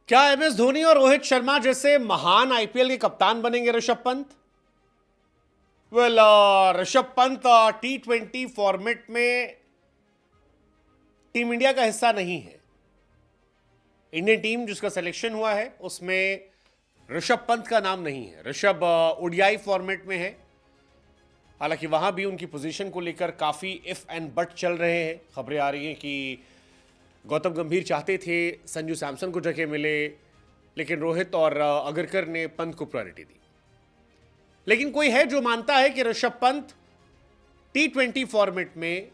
क्या एमएस धोनी और रोहित शर्मा जैसे महान आईपीएल के कप्तान बनेंगे Rishabh Pant? Well, Rishabh Pant T20 format में टीम इंडिया का हिस्सा नहीं है। इंडियन टीम जिसका सिलेक्शन हुआ है उसमें ऋषभ पंत का नाम नहीं है। ऋषभ ओडीआई फॉर्मेट में है। हालांकि वहां भी उनकी पोजीशन को लेकर काफी इफ एंड बट चल रहे हैं। खबरें आ रही हैं कि गौतम गंभीर चाहते थे संजू सैमसन को जगह मिले, लेकिन रोहित और अगरकर ने पंत को प्रायोरिटी दी। लेकिन कोई है जो मानता है कि ऋषभ पंत T20 फॉर्मेट में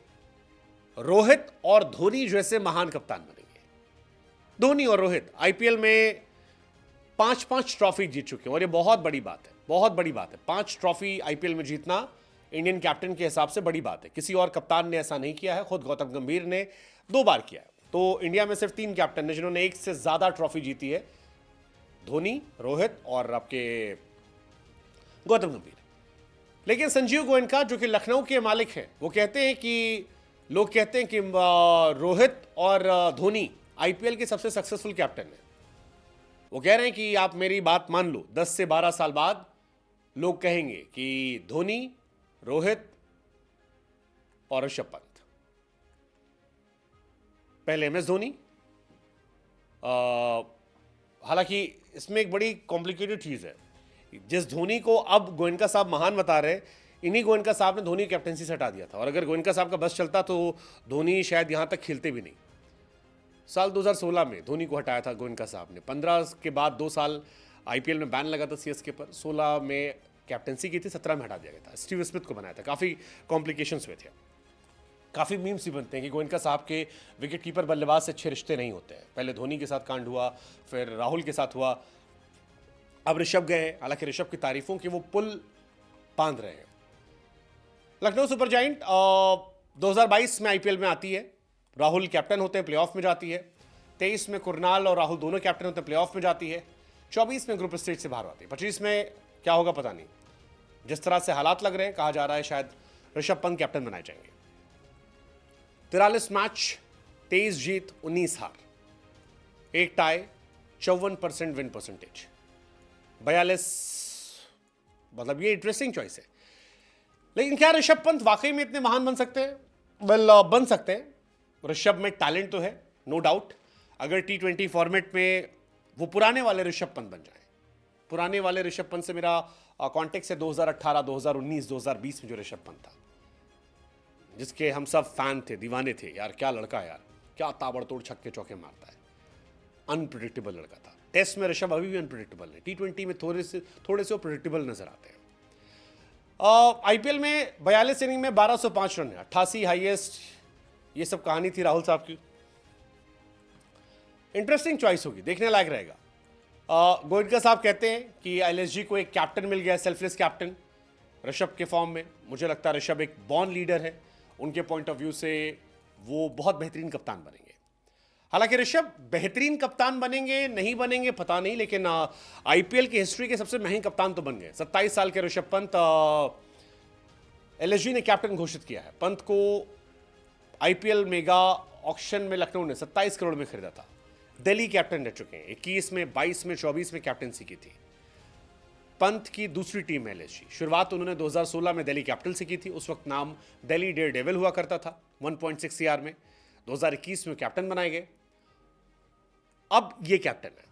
रोहित और धोनी जैसे महान कप्तान बनेंगे। धोनी और रोहित आईपीएल में 5-5 ट्रॉफी जीत चुके हैं और ये बहुत बड़ी बात है, बहुत बड़ी बात है। 5 ट्रॉफी आईपीएल में जीतना इंडियन कैप्टन के हिसाब से बड़ी बात है। किसी और कप्तान ने ऐसा नहीं किया है। खुद गौतम गंभीर ने 2 बार किया है। तो इंडिया में सिर्फ 3 कैप्टन हैं जिन्होंने एक से ज्यादा ट्रॉफी जीती है, धोनी, रोहित और आपके गौतम गंभीर। लेकिन संजीव गोयनका जो कि लखनऊ के मालिक हैं, वो कहते हैं कि लोग कहते हैं कि रोहित और धोनी आईपीएल के सबसे सक्सेसफुल कैप्टन हैं। वो कह रहे हैं कि आप मेरी बात मान लो, 10 से 12 साल बाद लोग कहेंगे कि धोनी, रोहित और ऋषभ पंत। पहले एमएस धोनी। हालांकि इसमें एक बड़ी कॉम्प्लिकेटेड चीज है। जिस धोनी को अब गोयनका साहब महान बता रहे, इन्हीं गोयनका साहब ने धोनी कैप्टनसी से हटा दिया था। और अगर गोयनका साहब का बस चलता तो धोनी शायद यहां तक खेलते भी नहीं। साल 2016 में धोनी को हटाया था गोयनका साहब ने। 15 के बाद 2 साल आईपीएल में बैन लगा था सीएसके पर। 16 में कैप्टनसी की थी, 17 में हटा दिया गया था। स्टीव स्मिथ को बनाया था। काफी कॉम्प्लिकेशंस हुए थे। काफी मीम्स भी बनते हैं कि गोयनका साहब के विकेट कीपर बल्लेबाज से अच्छे रिश्ते नहीं होते हैं। पहले धोनी के साथ कांड हुआ, फिर राहुल के साथ हुआ, अब ऋषभ गए हैं। हालांकि ऋषभ की तारीफों के वो पुल बांध रहे हैं। लखनऊ सुपर जायंट 2022 में आईपीएल में आती है। राहुल कैप्टन होते हैं, प्लेऑफ में जाती है। 23 में कुरनाल और राहुल दोनों कैप्टन होते हैं, प्लेऑफ में जाती है। 24 में ग्रुप स्टेज से बाहर आती है। 25 में क्या होगा पता नहीं। जिस तरह से हालात लग रहे हैं, कहा जा रहा है शायद ऋषभ पंत कैप्टन बनाए जाएंगे। 43 मैच, 23 जीत, 19 हार, 1 टाई, 54% विन परसेंटेज, 42। मतलब ये इंटरेस्टिंग चॉइस है। लेकिन क्या ऋषभ पंत वाकई में इतने महान बन सकते हैं? वेल, बन सकते हैं। ऋषभ में टैलेंट तो है, नो डाउट। अगर T20 फॉर्मेट में वो पुराने वाले ऋषभ पंत बन जाए। पुराने वाले ऋषभ पंत से मेरा कॉन्टेक्स्ट है 2018, 2019, 2020 में जो ऋषभ पंत था, जिसके हम सब फैन थे, दीवाने थे। यार क्या लड़का है यार, क्या ताबड़तोड़ छक्के चौके मारता है। अनप्रिडिक्टेबल लड़का था। टेस्ट में ऋषभ अभी भी अनप्रिडिक्टेबल है। T20 में थोड़े से वो प्रिडिक्टेबल नजर आते हैं। आईपीएल में 42 इनिंग में 1205 रन है, 88 हाईएस्ट। ये सब कहानी थी राहुल साहब की। इंटरेस्टिंग चॉइस होगी, देखने लायक रहेगा। गोयनका साहब कहते हैं कि एलएसजी को एक कैप्टन मिल गया, सेल्फलेस कैप्टन ऋषभ के फॉर्म में। मुझे लगता है ऋषभ एक बॉर्न लीडर है। उनके पॉइंट ऑफ व्यू से वो बहुत बेहतरीन कप्तान बनेंगे। हालांकि ऋषभ बेहतरीन कप्तान बनेंगे नहीं बनेंगे पता नहीं, लेकिन आईपीएल की हिस्ट्री के सबसे महंगे कप्तान तो बन गए। 27 साल के ऋषभ पंत एलएसजी ने कैप्टन घोषित किया है। पंत को आईपीएल मेगा ऑक्शन में लखनऊ ने 27 करोड़ में खरीदा था। दिल्ली कैप्टन रह चुके हैं। 21 में, 22 में, 24 में कैप्टनसी की थी। पंत की दूसरी टीम है एलएसजी। शुरुआत उन्होंने 2016 में दिल्ली कैपिटल से की थी। उस वक्त नाम दिल्ली डेयर डेविल हुआ करता था। 1.6 सीआर में 2021 में कैप्टन बनाए गए। अब ये कैप्टन है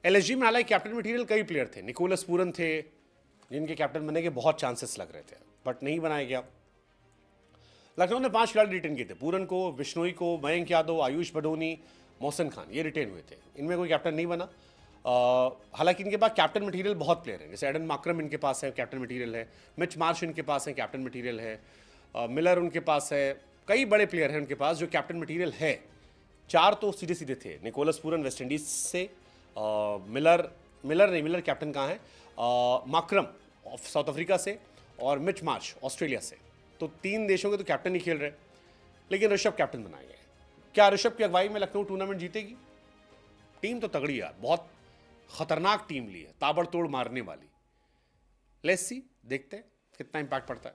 एलएसजी में। हालांकि कैप्टन मटेरियल कई प्लेयर थे। निकोलस पूरन थे जिनके कैप्टन बनने के बहुत चांसेस लग रहे थे, बट नहीं बनाया गया। लखनऊ ने 5 खिलाड़ी रिटेन किए थे। पूरन को, बिश्नोई को, मयंक यादव, आयुष बडोनी, मोहसिन खान, ये रिटेन हुए थे। इनमें कोई कैप्टन नहीं बना। हालांकि इनके पास कैप्टन मटेरियल बहुत प्लेयर हैं। जैसे एडन माक्रम इनके पास है, कैप्टन मटेरियल है। मिच मार्श इनके पास है, कैप्टन मटेरियल है। मिलर उनके पास है। कई बड़े प्लेयर हैं उनके पास जो कैप्टन मटेरियल है। 4 तो सीधे सीधे थे। निकोलस पूरन वेस्ट इंडीज से, मिलर कैप्टन कहाँ है, माक्रम साउथ अफ्रीका से, और मिच मार्श ऑस्ट्रेलिया से। तो 3 देशों के तो कैप्टन ही खेल रहे। लेकिन ऋषभ कैप्टन बनाए गए। क्या ऋषभ की अगुवाई में लखनऊ टूर्नामेंट जीतेगी? टीम तो तगड़ी यार, बहुत खतरनाक टीम ली है, ताबड़तोड़ मारने वाली। लेट्स सी, देखते हैं कितना इंपैक्ट पड़ता है।